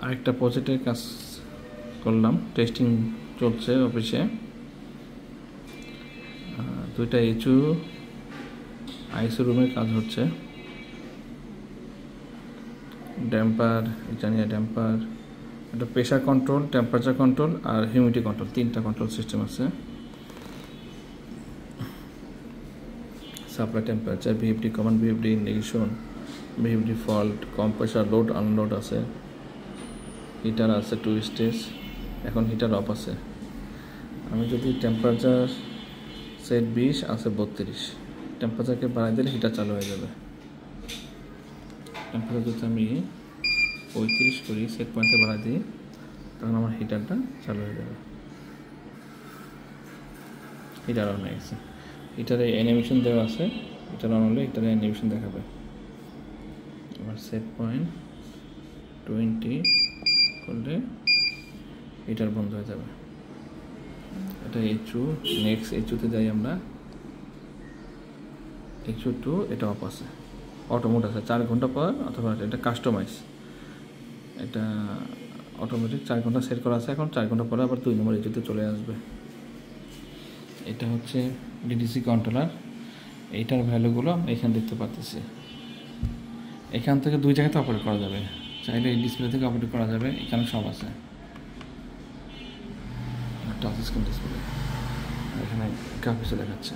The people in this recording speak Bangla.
আরেকটা প্রজেক্টের কাজ করলাম, টেস্টিং চলছে অফিসে। দুইটা ইচু আইসি রুমের কাজ হচ্ছে। ড্যাম্পার, জানিয়ে ড্যাম্পার, একটা প্রেশার কন্ট্রোল, টেম্পারেচার কন্ট্রোল আর হিউমিডিটি কন্ট্রোল, 3টা কন্ট্রোল সিস্টেম আছে। Supply temperature, VFD command, VFD indication, VFD fault, compressor, load unload আছে, হিটার আছে 2 স্টেজ। এখন হিটার অফ আছে। আমি যদি টেম্পারেচার সেট 20 আছে 32, টেম্পারেচারকে বাড়াই দিলে হিটার চালু হয়ে যাবে। টেম্পারেচার যদি আমি 35 করি, সেট পয়েন্টে বাড়াই দিই, তখন আমার হিটারটা চালু হয়ে যাবে। হিটার অন হয়ে গেছে। হিটারে অ্যানিমেশন দেওয়া আছে, হিটার অন হলে হিটারে অ্যানিমেশন দেখাবে। আবার সেট পয়েন্ট 20 করলে হিটার বন্ধ হয়ে যাবে। এটা এইচু। নেক্সট এইচুতে যাই আমরা। এইচু 2, এটা অফ আছে, অটোমোড আছে 4 ঘন্টা পর, অথবা এটা কাস্টমাইজ, এটা অটোমেটিক 4 ঘন্টা সেট করা আছে। এখন 4 ঘন্টা পরে আবার 2 নম্বর এইচুতে চলে আসবে। এটা হচ্ছে ডিডিসি কন্ট্রোলার। এইটার ভ্যালুগুলো এখানে দেখতে পাচ্ছি। এখান থেকে 2 জায়গাতে অপারেট করা যাবে, চাইলে এই ডিসপ্লে থেকে অপারেট করা যাবে। এখানে সব আছে, টাচ স্ক্রিন ডিসপ্লে, এখানে গ্রাফিক্সও দেখাচ্ছে।